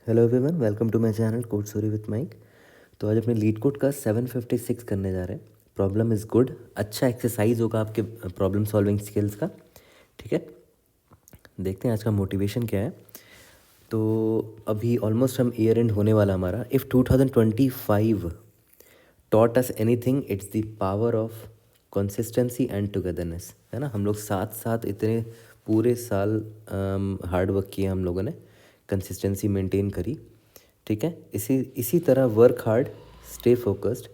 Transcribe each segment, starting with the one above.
Hello everyone, welcome to my channel code story with Mike. तो आज अपने leet code का 756 करने जा रहे हैं। प्रॉब्लम इज़ गुड, अच्छा एक्सरसाइज होगा आपके प्रॉब्लम सॉल्विंग स्किल्स का। ठीक है, देखते हैं आज का मोटिवेशन क्या है। तो अभी ऑलमोस्ट हम ईयर एंड होने वाला हमारा। If 2025 taught us anything, it's the power of consistency and togetherness. है ना, हम लोग साथ साथ इतने पूरे साल हार्ड वर्क किया हम लोगों ने, कंसिस्टेंसी मेंटेन करी। ठीक है, इसी इसी तरह work hard, stay focused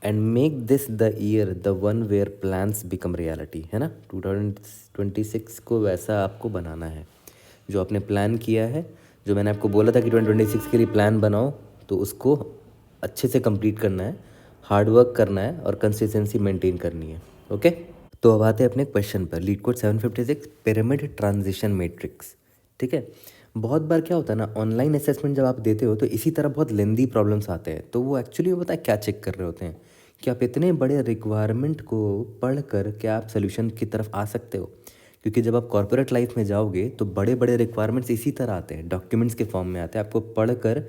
and make this the year the one where plans become reality. है ना, 2026 को वैसा आपको बनाना है जो आपने प्लान किया है। जो मैंने आपको बोला था कि 2026 के लिए प्लान बनाओ, तो उसको अच्छे से कंप्लीट करना है, हार्ड वर्क करना है और कंसिस्टेंसी मेंटेन करनी है। ओके, तो अब आते हैं अपने क्वेश्चन पर। Leet code 756, pyramid transition matrix. ठीक है, बहुत बार क्या होता है ना, ऑनलाइन असेसमेंट जब आप देते हो तो इसी तरह बहुत लेंदी प्रॉब्लम्स आते हैं। तो वो एक्चुअली पता है क्या चेक कर रहे होते हैं कि आप इतने बड़े रिक्वायरमेंट को पढ़ कर क्या आप सोल्यूशन की तरफ आ सकते हो। क्योंकि जब आप कॉर्पोरेट लाइफ में जाओगे तो बड़े बड़े रिक्वायरमेंट्स इसी तरह आते हैं, डॉक्यूमेंट्स के फॉर्म में आते हैं। आपको पढ़ कर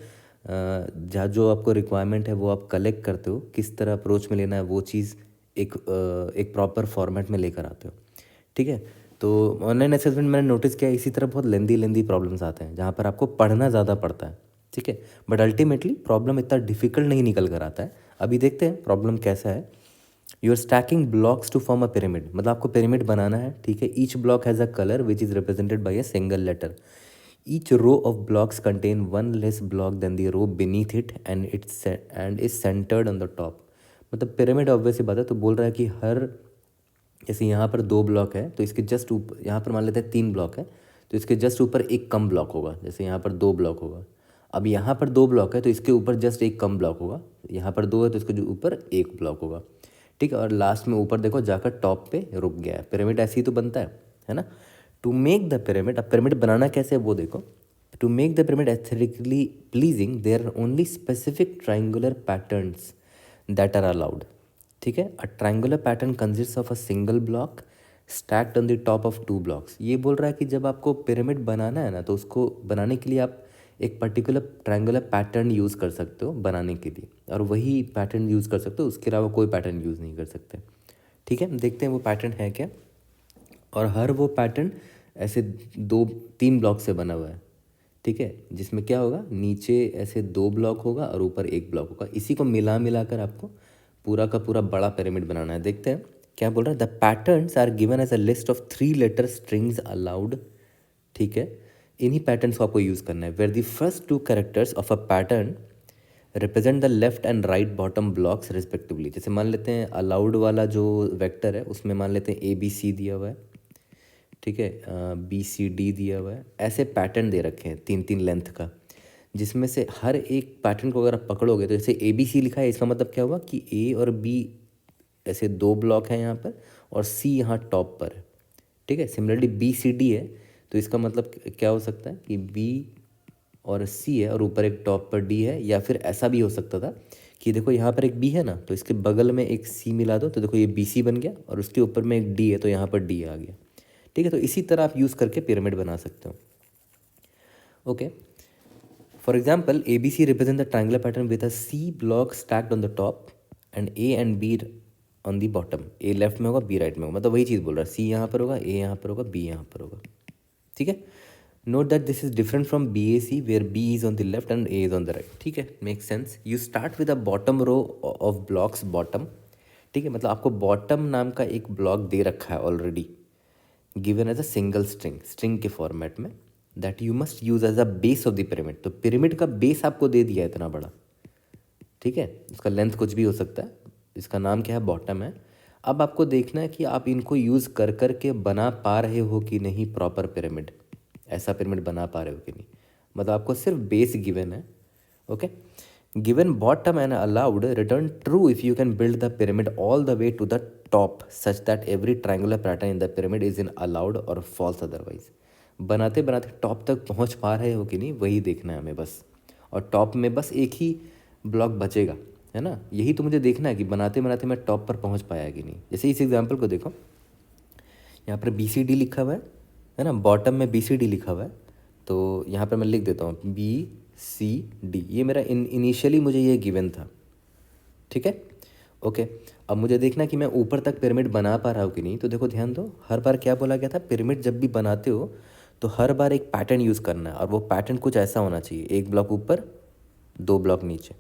जहाँ जो आपको रिक्वायरमेंट है वो आप कलेक्ट करते हो, किस तरह अप्रोच में लेना है वो चीज़ एक प्रॉपर फॉर्मेट में लेकर आते हो। ठीक है, तो ऑनलाइन असेसमेंट मैंने नोटिस किया इसी तरह बहुत लेंदी प्रॉब्लम्स आते हैं जहाँ पर आपको पढ़ना ज़्यादा पड़ता है। ठीक है, बट अल्टीमेटली प्रॉब्लम इतना डिफिकल्ट नहीं निकल कर आता है। अभी देखते हैं प्रॉब्लम कैसा है। You are stacking blocks to form a pyramid, मतलब आपको पिरामिड बनाना है। ठीक है, each block has a colour which is represented by a single letter. Each row of blocks contain one less block than the row beneath it and is centred on the top. मतलब pyramid obvious बात है, तो बोल रहा है कि हर, जैसे यहाँ पर 2 ब्लॉक है तो इसके जस्ट ऊपर, यहाँ पर मान लेते हैं 3 ब्लॉक है तो इसके जस्ट ऊपर एक कम ब्लॉक होगा। जैसे यहाँ पर 2 ब्लॉक होगा, अब यहाँ पर 2 ब्लॉक है तो इसके ऊपर जस्ट एक कम ब्लॉक होगा। यहाँ पर 2 है तो इसके जो ऊपर एक ब्लॉक होगा। ठीक है, और लास्ट में ऊपर देखो जाकर टॉप पे रुक गया है। पिरामिड ऐसे ही तो बनता है ना। टू मेक द पिरामिड, अब पिरामिड बनाना कैसे है वो देखो। To make the pyramid aesthetically pleasing there are only specific triangular patterns that are allowed. ठीक है, a triangular pattern consist of a single block stacked on the top of 2 blocks. ये बोल रहा है कि जब आपको पिरामिड बनाना है ना, तो उसको बनाने के लिए आप एक पर्टिकुलर ट्रायंगुलर पैटर्न यूज़ कर सकते हो बनाने के लिए, और वही पैटर्न यूज़ कर सकते हो, उसके अलावा कोई पैटर्न यूज़ नहीं कर सकते। ठीक है, देखते हैं वो पैटर्न है क्या। और हर वो पैटर्न ऐसे 2-3 ब्लॉक से बना हुआ है। ठीक है, जिसमें क्या होगा, नीचे ऐसे 2 ब्लॉक होगा और ऊपर एक ब्लॉक होगा। इसी को मिला मिला कर आपको पूरा का पूरा बड़ा पिरामिड बनाना है। देखते हैं क्या बोल रहा है। The patterns are given as a list of 3 letter strings allowed. ठीक है, इन्हीं पैटर्न्स को आपको यूज़ करना है। Where the first 2 characters of a pattern represent the left and right bottom blocks respectively. जैसे मान लेते हैं अलाउड वाला जो वेक्टर है उसमें मान लेते हैं ABC दिया हुआ है। ठीक है, BCD दिया हुआ है। ऐसे पैटर्न दे रखे हैं 3-3 लेंथ का, जिसमें से हर एक पैटर्न को अगर आप पकड़ोगे तो जैसे ABC लिखा है, इसका मतलब क्या हुआ कि A और B ऐसे 2 ब्लॉक हैं यहाँ पर और C यहाँ टॉप पर है। ठीक है, सिमिलरली BCD है तो इसका मतलब क्या हो सकता है कि B और C है और ऊपर एक टॉप पर D है। या फिर ऐसा भी हो सकता था कि देखो यहाँ पर एक B है ना, तो इसके बगल में एक C मिला दो तो देखो ये BC बन गया, और उसके ऊपर में एक D है तो यहाँ पर D आ गया। ठीक है, तो इसी तरह आप यूज़ करके पिरामिड बना सकते हो। Okay, for example ABC represent the triangular pattern with a C block stacked on the top and A and B on the bottom. A left में होगा, B राइट में होगा, मतलब वही चीज़ बोल रहा है। C यहाँ पर होगा, A यहाँ पर होगा, B यहाँ पर होगा। ठीक है, note that this is different from BAC where B is on the left and A is on the right. ठीक है, make sense. You start with a bottom row of blocks bottom. ठीक है, मतलब आपको बॉटम नाम का एक block दे रखा है already, given as a single string के फॉर्मेट में, that you must use as a base of the pyramid. तो पिरामिड का बेस आपको दे दिया है इतना बड़ा। ठीक है, उसका लेंथ कुछ भी हो सकता है, इसका नाम क्या है, बॉटम है। अब आपको देखना है कि आप इनको यूज़ कर कर के बना पा रहे हो कि नहीं प्रॉपर पिरामिड, ऐसा पिरामिड बना पा रहे हो कि नहीं। मतलब आपको सिर्फ बेस गिवन है। Okay, given bottom and allowed return true if you can build the pyramid all the way to the top such that every triangular pattern in the pyramid is in allowed और false otherwise. बनाते बनाते top तक पहुंच पा रहे हो कि नहीं, वही देखना है हमें बस। और टॉप में बस एक ही ब्लॉक बचेगा, है ना, यही तो मुझे देखना है कि बनाते बनाते मैं टॉप पर पहुंच पाया कि नहीं। जैसे इस एग्जांपल को देखो, यहाँ पर BCD लिखा हुआ है ना, बॉटम में BCD लिखा हुआ है। तो यहाँ पर मैं लिख देता हूँ सी डी, ये मेरा इनिशियली मुझे ये गिवन था, ठीक है। ओके, अब मुझे देखना कि मैं ऊपर तक पिरामिड बना पा रहा हूँ कि नहीं। तो देखो ध्यान दो, हर बार क्या बोला गया था, पिरामिड जब भी बनाते हो तो हर बार एक पैटर्न यूज़ करना है, और वो पैटर्न कुछ ऐसा होना चाहिए, एक ब्लॉक ऊपर 2 ब्लॉक नीचे,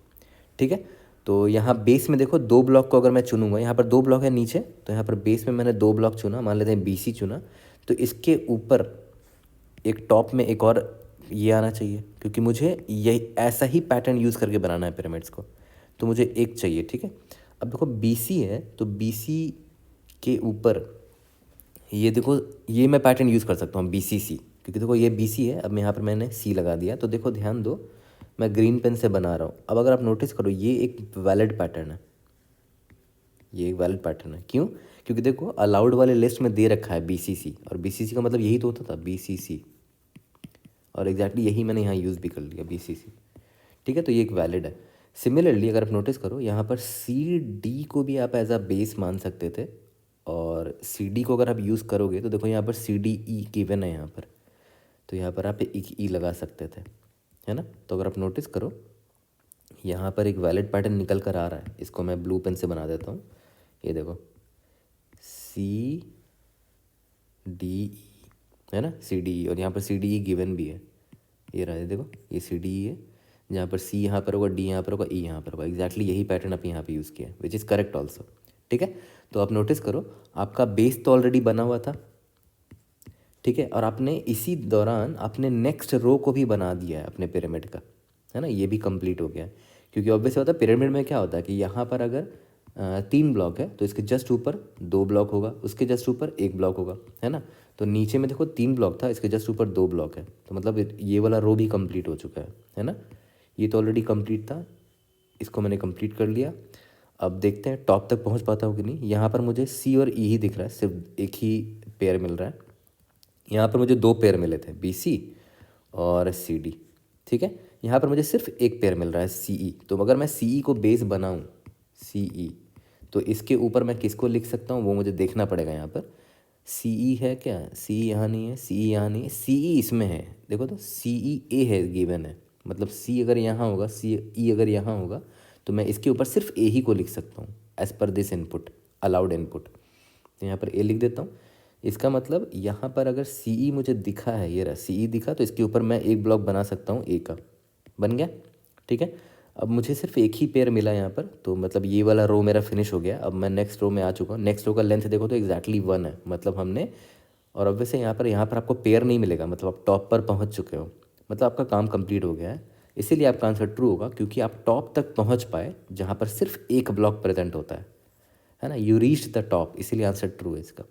ठीक है। तो यहाँ बेस में देखो 2 ब्लॉक को अगर मैं चुनूंगा, यहाँ पर 2 ब्लॉक है नीचे, तो यहाँ पर बेस में मैंने 2 ब्लॉक चुना, मान लेते हैं BC चुना, तो इसके ऊपर एक टॉप में एक और ये आना चाहिए, क्योंकि मुझे यही ऐसा ही पैटर्न यूज़ करके बनाना है पिरामिड्स को, तो मुझे एक चाहिए, ठीक है। अब देखो BC है, तो BC के ऊपर ये देखो, ये मैं पैटर्न यूज़ कर सकता हूँ BCC, क्योंकि देखो ये BC है, अब यहाँ पर मैंने C लगा दिया। तो देखो ध्यान दो, मैं ग्रीन पेन से बना रहा हूँ। अब अगर आप नोटिस करो, ये एक वैलिड पैटर्न है, ये एक वैलिड पैटर्न है। क्यों? क्योंकि देखो अलाउड वाले लिस्ट में दे रखा है BCC, और BCC का मतलब यही तो होता था, BCC, और एग्जैक्टली यही मैंने यहाँ यूज़ भी कर लिया, BCC, ठीक है। तो ये एक वैलिड है। सिमिलरली अगर आप नोटिस करो, यहाँ पर CD को भी आप एज अ बेस मान सकते थे, और CD को अगर आप यूज़ करोगे तो देखो यहाँ पर CDE गिवन है यहाँ पर, तो यहाँ पर आप एक E लगा सकते थे, है ना। तो अगर आप नोटिस करो, यहाँ पर एक वैलिड पैटर्न निकल कर आ रहा है, इसको मैं ब्लू पेन से बना देता हूँ। ये देखो CDE है ना, CDE, और यहाँ पर CDE गिवन भी है, ये रहा है, देखो ये CDE है, जहाँ पर C यहाँ पर होगा, D यहाँ पर होगा, E यहाँ पर होगा। एग्जैक्टली यही पैटर्न आप यहाँ पे यूज़ किया है, विच इज़ करेक्ट ऑल्सो, ठीक है। तो आप नोटिस करो, आपका बेस तो ऑलरेडी बना हुआ था, ठीक है, और आपने इसी दौरान अपने नेक्स्ट रो को भी बना दिया है अपने पिरामिड का, है ना, ये भी कंप्लीट हो गया है। क्योंकि ऑब्वियस होता है पिरामिड में क्या होता है कि यहाँ पर अगर 3 ब्लॉक है तो इसके जस्ट ऊपर 2 ब्लॉक होगा, उसके जस्ट ऊपर 1 ब्लॉक होगा, है ना। तो नीचे में देखो 3 ब्लॉक था, इसके जस्ट ऊपर 2 ब्लॉक है, तो मतलब ये वाला रो भी कंप्लीट हो चुका है ना। ये तो ऑलरेडी कंप्लीट था, इसको मैंने कंप्लीट कर लिया। अब देखते हैं टॉप तक पहुँच पाता हूँ कि नहीं। यहाँ पर मुझे C और E ही दिख रहा है, सिर्फ एक ही पेयर मिल रहा है। यहाँ पर मुझे 2 पेयर मिले थे, BC और CD, ठीक है। यहाँ पर मुझे सिर्फ एक पेयर मिल रहा है, CE। तो अगर मैं CE को बेस बनाऊँ, CE, तो इसके ऊपर मैं किसको लिख सकता हूँ वो मुझे देखना पड़ेगा। यहाँ पर CE है क्या, CE यहाँ नहीं है, CE यहाँ नहीं है, CE इसमें है, देखो तो CEA है गिवन है, मतलब C अगर यहाँ होगा, CE अगर यहाँ होगा, तो मैं इसके ऊपर सिर्फ A ही को लिख सकता हूँ as per this input, allowed input. तो यहाँ पर A लिख देता हूँ। इसका मतलब यहाँ पर अगर CE मुझे दिखा है, ये रहा CE दिखा, तो इसके ऊपर मैं एक ब्लॉक बना सकता हूँ A का, बन गया, ठीक है। अब मुझे सिर्फ एक ही पेयर मिला यहाँ पर, तो मतलब ये वाला रो मेरा फिनिश हो गया। अब मैं नेक्स्ट रो में आ चुका हूँ। नेक्स्ट रो का लेंथ देखो तो एग्जैक्टली 1 है, मतलब हमने, और ऑब्वियसली यहाँ पर आपको पेयर नहीं मिलेगा, मतलब आप टॉप पर पहुँच चुके हो, मतलब आपका काम कंप्लीट हो गया है। इसीलिए आपका आंसर ट्रू होगा, क्योंकि आप टॉप तक पहुँच पाए जहाँ पर सिर्फ एक ब्लॉक प्रेजेंट होता है ना। यू रीच द टॉप, इसीलिए आंसर ट्रू है इसका,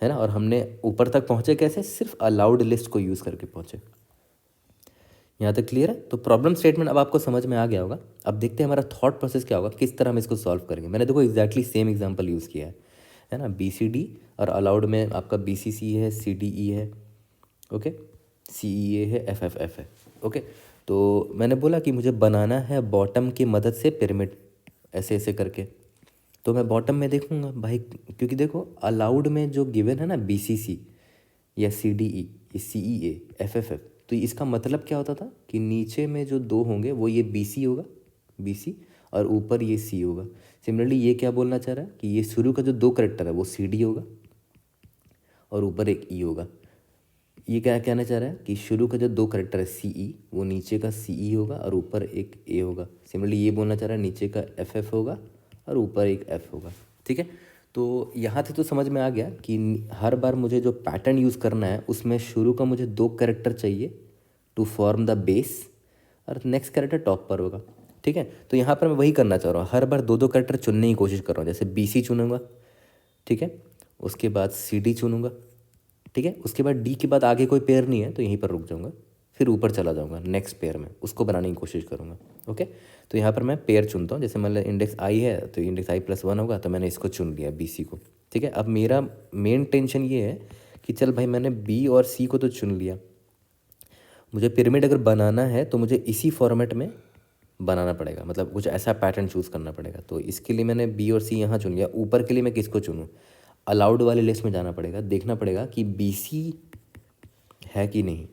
है ना। और हमने ऊपर तक पहुँचे कैसे, सिर्फ अलाउड लिस्ट को यूज़ करके पहुँचे। यहाँ तक क्लियर है। तो प्रॉब्लम स्टेटमेंट अब आपको समझ में आ गया होगा। अब देखते हैं हमारा थॉट प्रोसेस क्या होगा, किस तरह हम इसको सॉल्व करेंगे। मैंने देखो एग्जैक्टली सेम एग्जांपल यूज़ किया है ना। BCD और अलाउड में आपका BCC है, CDE है, ओके, CEA है, FFF है, ओके। तो मैंने बोला कि मुझे बनाना है बॉटम की मदद से पिरामिड, ऐसे ऐसे करके। तो मैं बॉटम में देखूंगा भाई, क्योंकि देखो अलाउड में जो गिवन है ना BCC या CDE, CEA, FFF, तो इसका मतलब क्या होता था कि नीचे में जो 2 होंगे वो ये BC होगा, BC, और ऊपर ये C होगा। सिमिलरली ये क्या बोलना चाह रहा है कि ये शुरू का जो 2 करेक्टर है वो CD होगा, और ऊपर एक E होगा। ये क्या कहना चाह रहा है कि शुरू का जो 2 करेक्टर है CE, वो नीचे का CE होगा और ऊपर एक A होगा। सिमिलरली ये बोलना चाह रहा है नीचे का FF होगा और ऊपर एक F होगा, ठीक है। तो यहाँ से तो समझ में आ गया कि हर बार मुझे जो पैटर्न यूज़ करना है उसमें शुरू का मुझे 2 कैरेक्टर चाहिए टू फॉर्म द बेस, और नेक्स्ट कैरेक्टर टॉप पर होगा, ठीक है। तो यहाँ पर मैं वही करना चाह रहा हूँ, हर बार 2 कैरेक्टर चुनने की कोशिश कर रहा हूँ। जैसे BC चुनूंगा, ठीक है, उसके बाद CD चुनूंगा, ठीक है, उसके बाद D के बाद आगे कोई पेयर नहीं है तो यहीं पर रुक जाऊँगा, फिर ऊपर चला जाऊँगा नेक्स्ट पेयर में, उसको बनाने की कोशिश करूँगा, ओके। तो यहाँ पर मैं पेयर चुनता हूँ। जैसे मान लो इंडेक्स I है तो इंडेक्स I+1 होगा, तो मैंने इसको चुन लिया BC को, ठीक है। अब मेरा मेन टेंशन ये है कि चल भाई मैंने B और C को तो चुन लिया, मुझे पिरामिड अगर बनाना है तो मुझे इसी फॉर्मेट में बनाना पड़ेगा, मतलब कुछ ऐसा पैटर्न चूज़ करना पड़ेगा। तो इसके लिए मैंने B और C यहाँ चुन लिया। ऊपर के लिए मैं किसको चुनूँ, अलाउड वाले लिस्ट में जाना पड़ेगा, देखना पड़ेगा कि BC है कि नहीं,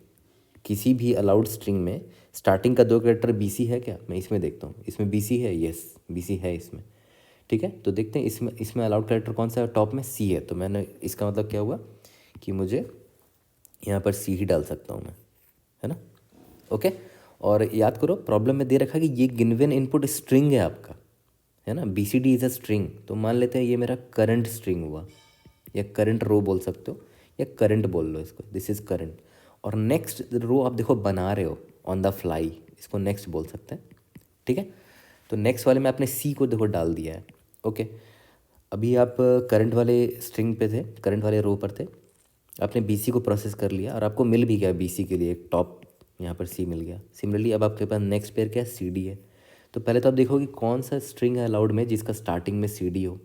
किसी भी अलाउड स्ट्रिंग में स्टार्टिंग का दो कैरेक्टर BC है क्या? मैं इसमें देखता हूँ, इसमें BC है, यस BC है इसमें, ठीक है। तो देखते हैं इसमें अलाउड कैरेक्टर कौन सा है, टॉप में C है, तो मैंने इसका मतलब क्या हुआ कि मुझे यहाँ पर C ही डाल सकता हूँ मैं, है ना, ओके। और याद करो प्रॉब्लम में दे रखा कि ये गिवन इनपुट स्ट्रिंग है आपका, है ना, BCD इज़ अ स्ट्रिंग। तो मान लेते हैं ये मेरा करंट स्ट्रिंग हुआ, या करंट रो बोल सकते हो, या करंट बोल लो इसको, दिस इज़ करंट। और नेक्स्ट रो आप देखो बना रहे हो ऑन द फ्लाई, इसको नेक्स्ट बोल सकते हैं, ठीक है। तो नेक्स्ट वाले में आपने C को देखो डाल दिया है, ओके। अभी आप करंट वाले स्ट्रिंग पे थे, करंट वाले रो पर थे, आपने BC को प्रोसेस कर लिया और आपको मिल भी गया BC के लिए एक टॉप, यहाँ पर C मिल गया। सिमिलरली अब आपके पास नेक्स्ट पेयर क्या है, CD है। तो पहले तो आप देखोगे कौन सा स्ट्रिंग है अलाउड में जिसका स्टार्टिंग में CD हो।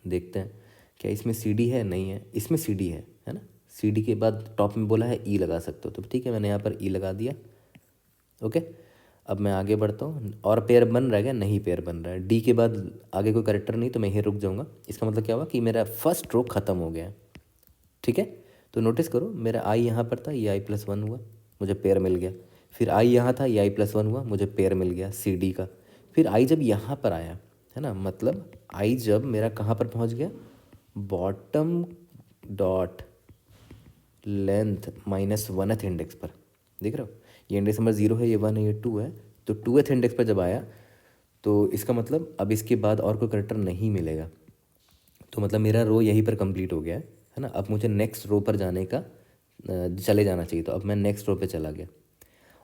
देखते हैं क्या इसमें CD है, नहीं है, इसमें CD है ना। CD के बाद टॉप में बोला है E लगा सकते हो, तो ठीक है मैंने यहाँ पर E लगा दिया, ओके। अब मैं आगे बढ़ता हूँ, और पेयर बन रहा है क्या, नहीं पेयर बन रहा है। D के बाद आगे कोई करेक्टर नहीं, तो मैं यहीं रुक जाऊँगा। इसका मतलब क्या हुआ कि मेरा फर्स्ट रो ख़त्म हो गया है, ठीक है। तो नोटिस करो मेरा I यहाँ पर था, ये I+1 हुआ, मुझे पेयर मिल गया। फिर I यहाँ था, ये I+1 हुआ, मुझे पेयर मिल गया CD का। फिर I जब यहाँ पर आया, है ना, मतलब I जब मेरा कहाँ पर पहुँच गया, bottom dot length -1th index पर, देख रहे हो, ये इंडेक्स नंबर 0 है, ये 1 है, ये 2 है। तो 2th इंडेक्स पर जब आया तो इसका मतलब अब इसके बाद और कोई करेक्टर नहीं मिलेगा, तो मतलब मेरा रो यहीं पर कंप्लीट हो गया है ना। अब मुझे नेक्स्ट रो पर जाने का चले जाना चाहिए, तो अब मैं नेक्स्ट रो पे चला गया।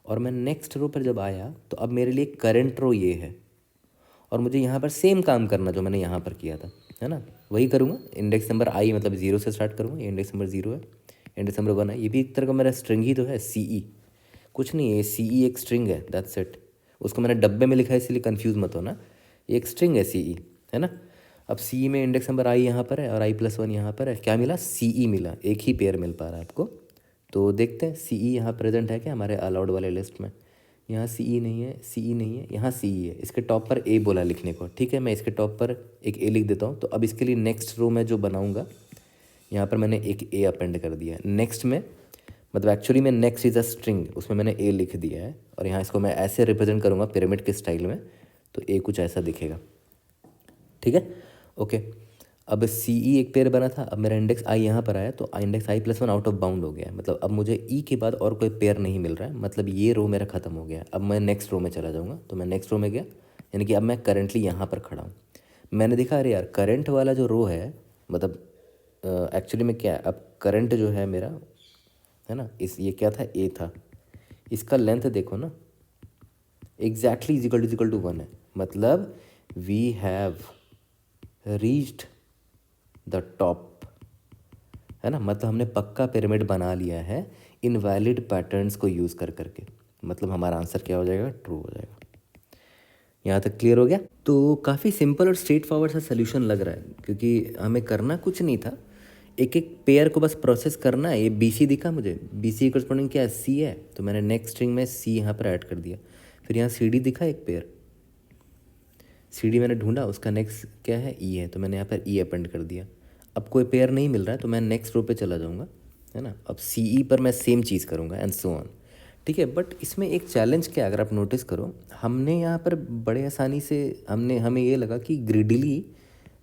और मैं नेक्स्ट रो पर जब आया तो अब मेरे लिए करंट रो ये है, और मुझे यहाँ पर सेम काम करना जो मैंने यहाँ पर किया था, है ना, वही करूँगा। इंडेक्स नंबर I मतलब 0 से स्टार्ट करूँगा, ये इंडेक्स नंबर 0 है, इंडेक्स नंबर 1 है, ये भी एक तरह का मेरा स्ट्रिंग ही तो है, CE, कुछ नहीं है, CE एक स्ट्रिंग है, दैट्स इट। उसको मैंने डब्बे में लिखा है इसलिए कंफ्यूज मत होना, ये एक स्ट्रिंग है CE, है ना। अब CE में इंडेक्स नंबर I यहाँ पर है और I+1 यहाँ पर है, क्या मिला, CE मिला, एक ही पेयर मिल पा रहा है आपको। तो देखते हैं CE यहाँ प्रेजेंट है क्या हमारे अलाउड वाले लिस्ट में। यहाँ CE नहीं है, CE नहीं है, यहाँ CE है। इसके टॉप पर A बोला लिखने को, ठीक है, मैं इसके टॉप पर एक A लिख देता हूँ। तो अब इसके लिए नेक्स्ट रो में जो बनाऊँगा, यहाँ पर मैंने एक A अपेंड कर दिया है नेक्स्ट में, मतलब एक्चुअली में नेक्स्ट इज़ अ स्ट्रिंग, उसमें मैंने A लिख दिया है, और यहाँ इसको मैं ऐसे रिप्रेजेंट करूँगा पिरामिड के स्टाइल में, तो A कुछ ऐसा दिखेगा, ठीक है, ओके। अब CE एक पेयर बना था, अब मेरा इंडेक्स I यहाँ पर आया, तो index I+1 out of bound हो गया है, मतलब अब मुझे E के बाद और कोई पेयर नहीं मिल रहा है, मतलब ये रो मेरा ख़त्म हो गया है। अब मैं नेक्स्ट रो में चला जाऊँगा, तो मैं नेक्स्ट रो में गया, यानी कि अब मैं करंटली यहाँ पर खड़ा हूँ। मैंने देखा अरे यार करंट वाला जो रो है, मतलब एक्चुअली में क्या है, अब करंट जो है मेरा, है ना, ये क्या था, A था, इसका लेंथ देखो ना, एग्जैक्टली इजिकल टू 1 है, मतलब we have reached the top, है ना, मतलब हमने पक्का पिरामिड बना लिया है इनवैलिड पैटर्न्स को यूज़ कर करके, मतलब हमारा आंसर क्या हो जाएगा, ट्रू हो जाएगा। यहाँ तक क्लियर हो गया। तो काफ़ी सिंपल और स्ट्रेट फॉरवर्ड सा सोल्यूशन लग रहा है, क्योंकि हमें करना कुछ नहीं था, एक एक पेयर को बस प्रोसेस करना है। ये BC दिखा मुझे, BC करस्पॉन्डिंग क्या है, C है, तो मैंने नेक्स्ट स्ट्रिंग में C यहाँ पर ऐड कर दिया। फिर यहाँ CD दिखा एक पेयर, CD मैंने ढूंढा, उसका नेक्स्ट क्या है, E है, तो मैंने यहाँ पर E अपेंड कर दिया। अब कोई पेयर नहीं मिल रहा है, तो मैं नेक्स्ट रो पे चला जाऊँगा, है ना। अब CE पर मैं सेम चीज़ करूँगा एंड सो ऑन, ठीक है। बट इसमें एक चैलेंज क्या है, अगर आप नोटिस करो, हमने यहाँ पर बड़े आसानी से हमें ये लगा कि ग्रिडली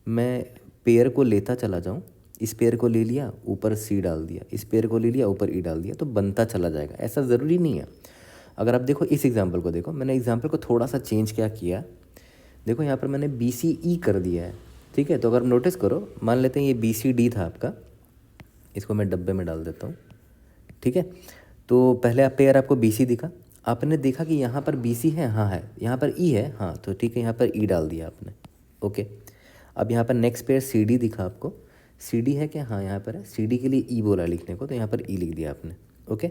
मैं पेयर को लेता चला जाऊँ, इस पेयर को ले लिया, ऊपर C डाल दिया, इस पेयर को ले लिया, ऊपर E डाल दिया, तो बनता चला जाएगा। ऐसा ज़रूरी नहीं है। अगर आप देखो इस एग्जांपल को, देखो मैंने एग्जांपल को थोड़ा सा चेंज क्या किया, देखो यहाँ पर मैंने BCE कर दिया है, ठीक है। तो अगर नोटिस करो, मान लेते हैं ये BCD था आपका, इसको मैं डब्बे में डाल देता हूँ, ठीक है। तो पहले आप पेयर आपको BC दिखा, आपने देखा कि यहाँ पर BC है, हाँ है, यहाँ पर E है, हाँ, तो ठीक है, यहाँ पर E डाल दिया आपने, ओके। अब यहाँ पर नेक्स्ट पेयर CD दिखा आपको, CD है क्या, हाँ यहाँ पर है, CD के लिए E बोला लिखने को, तो यहाँ पर E लिख दिया आपने, ओके।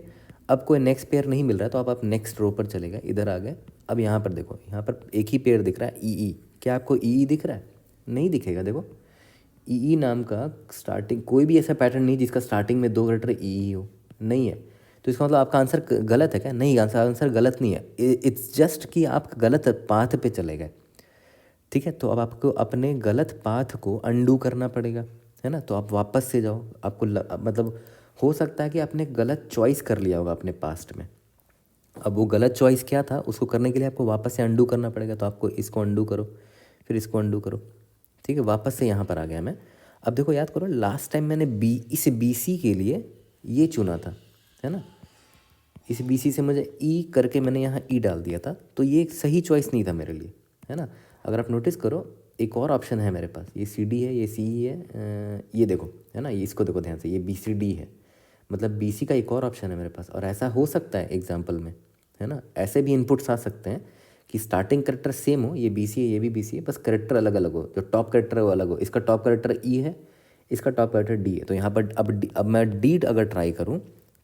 अब कोई नेक्स्ट पेयर नहीं मिल रहा है, तो आप नेक्स्ट रो पर चले गए, इधर आ गए। अब यहाँ पर देखो, यहाँ पर एक ही पेयर दिख रहा है, EE, क्या आपको EE दिख रहा है, नहीं दिखेगा, देखो EE नाम का स्टार्टिंग कोई भी ऐसा पैटर्न नहीं जिसका स्टार्टिंग में 2 कैरेक्टर EE हो, नहीं है। तो इसका मतलब आपका आंसर गलत है क्या, नहीं, आंसर गलत नहीं है, इट्स जस्ट कि आप गलत पाथ पे चले गए, ठीक है। तो अब आपको अपने गलत पाथ को अंडू करना पड़ेगा, है ना। तो आप वापस से जाओ, आपको मतलब हो सकता है कि आपने गलत चॉइस कर लिया होगा अपने पास्ट में। अब वो गलत चॉइस क्या था, उसको करने के लिए आपको वापस से अंडू करना पड़ेगा। तो आपको इसको अंडू करो, फिर इसको अंडू करो, ठीक है। वापस से यहाँ पर आ गया मैं। अब देखो, याद करो, लास्ट टाइम मैंने इस बी सी के लिए ये चुना था, है ना। इस बी सी से मुझे ई करके मैंने यहाँ ई डाल दिया था, तो ये एक सही चॉइस नहीं था मेरे लिए, है ना। अगर आप नोटिस करो, एक और ऑप्शन है मेरे पास, ये सी डी है, ये सी ई है, ये देखो, है ना, ये इसको देखो ध्यान से, ये बी सी डी है, मतलब बी सी का एक और ऑप्शन है मेरे पास। और ऐसा हो सकता है एग्जाम्पल में, है ना, ऐसे भी इनपुट्स आ सकते हैं कि स्टार्टिंग करेक्टर सेम हो, ये बी सी है, ये भी बी सी है, बस करेक्टर अलग अलग हो। जो टॉप करेक्टर है वो अलग हो, इसका टॉप करेक्टर ई है, इसका टॉप करेक्टर डी है। तो यहाँ पर अब मैं डी अगर ट्राई करूँ,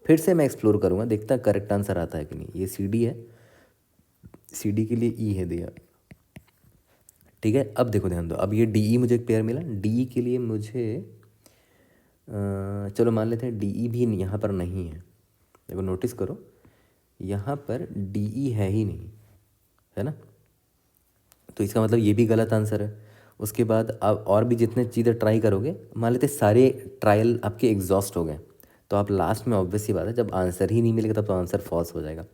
फिर से मैं एक्सप्लोर करूँगा, देखता करेक्ट आंसर आता है कि नहीं। ये सी डी है, सी डी के लिए ई है दिया, ठीक है। अब देखो ध्यान दो, अब ये डी ई मुझे एक पेयर मिला, डी ई के लिए मुझे चलो मान लेते हैं डी ई भी यहाँ पर नहीं है। देखो नोटिस करो, यहाँ पर डी ई है ही नहीं, है ना। तो इसका मतलब ये भी गलत आंसर है। उसके बाद आप और भी जितने चीज़ें ट्राई करोगे, मान लेते सारे ट्रायल आपके एग्जॉस्ट हो गए, तो आप लास्ट में ऑब्वियस सी बात है, जब आंसर ही नहीं मिलेगा तब तो आंसर फॉल्स हो जाएगा।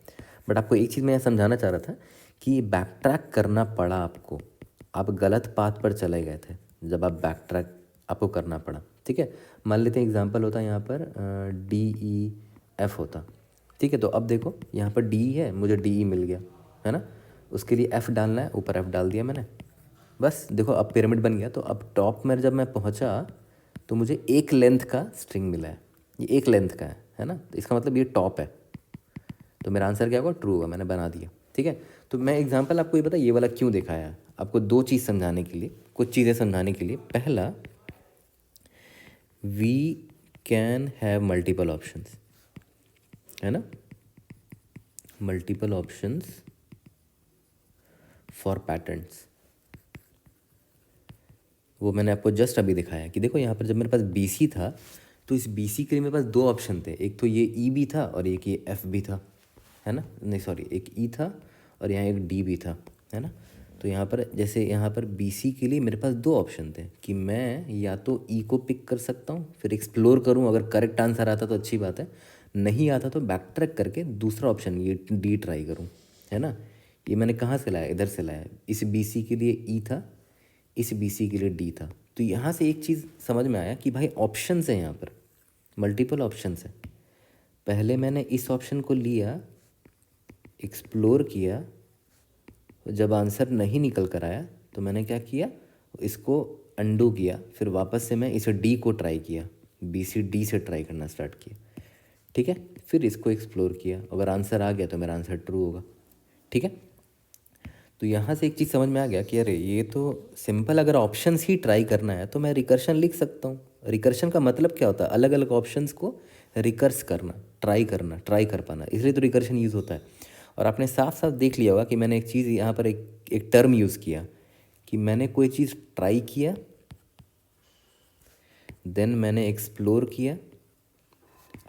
बट आपको एक चीज़ मैं समझाना चाह रहा था कि बैक ट्रैक करना पड़ा आपको, आप गलत पाथ पर चले गए थे जब आप बैक ट्रैक आपको करना पड़ा, ठीक है। मान लेते हैं एग्जाम्पल होता है यहाँ पर डी ई एफ होता, ठीक है। तो अब देखो यहाँ पर डी है, मुझे डी ई मिल गया, है ना। उसके लिए एफ़ डालना है, ऊपर एफ़ डाल दिया मैंने, बस देखो अब पिरामिड बन गया। तो अब टॉप में जब मैं पहुँचा तो मुझे एक लेंथ का स्ट्रिंग मिला है, ये एक लेंथ का है ना। तो इसका मतलब ये टॉप है, तो मेरा आंसर क्या होगा, ट्रू होगा, मैंने बना दिया, ठीक है। तो मैं एग्जांपल आपको ये पता ये वाला क्यों दिखाया है, आपको दो चीज़ समझाने के लिए, कुछ चीज़ें समझाने के लिए। पहला, we can have multiple options, है ना, मल्टीपल ऑप्शंस फॉर पैटर्न्स। वो मैंने आपको जस्ट अभी दिखाया कि देखो यहाँ पर जब मेरे पास बी सी था, तो इस बी सी के लिए मेरे पास दो ऑप्शन थे, एक तो ये ई भी था और एक ये एफ भी था, है ना। नहीं सॉरी, एक ई था और यहाँ एक डी भी था, है ना। तो यहाँ पर जैसे यहाँ पर बी सी के लिए मेरे पास दो ऑप्शन थे कि मैं या तो ई को पिक कर सकता हूँ, फिर एक्सप्लोर करूँ, अगर करेक्ट आंसर आता तो अच्छी बात है, नहीं आता तो बैक ट्रैक करके दूसरा ऑप्शन ये डी ट्राई करूँ, है ना। ये मैंने कहाँ से लाया, इधर से लाया। इस बी सी के लिए ई था, इस बी सी के लिए डी था। तो यहाँ से एक चीज़ समझ में आया कि भाई ऑप्शंस हैं, यहाँ पर मल्टीपल ऑप्शंस हैं। पहले मैंने इस ऑप्शन को लिया, एक्सप्लोर किया, जब आंसर नहीं निकल कर आया तो मैंने क्या किया, इसको अंडू किया, फिर वापस से मैं इसे डी को ट्राई किया, बी सी डी से ट्राई करना स्टार्ट किया, ठीक है। फिर इसको एक्सप्लोर किया, अगर आंसर आ गया तो मेरा आंसर ट्रू होगा, ठीक है। तो यहाँ से एक चीज़ समझ में आ गया कि अरे ये तो सिंपल, अगर ऑप्शंस ही ट्राई करना है तो मैं रिकर्शन लिख सकता हूँ। रिकर्शन का मतलब क्या होता है, अलग अलग ऑप्शंस को रिकर्स करना, ट्राई कर पाना, इसलिए तो रिकर्शन यूज़ होता है। और आपने साफ साफ देख लिया होगा कि मैंने एक चीज़ यहाँ पर एक टर्म यूज़ किया कि मैंने कोई चीज़ ट्राई किया, देन मैंने एक्सप्लोर किया,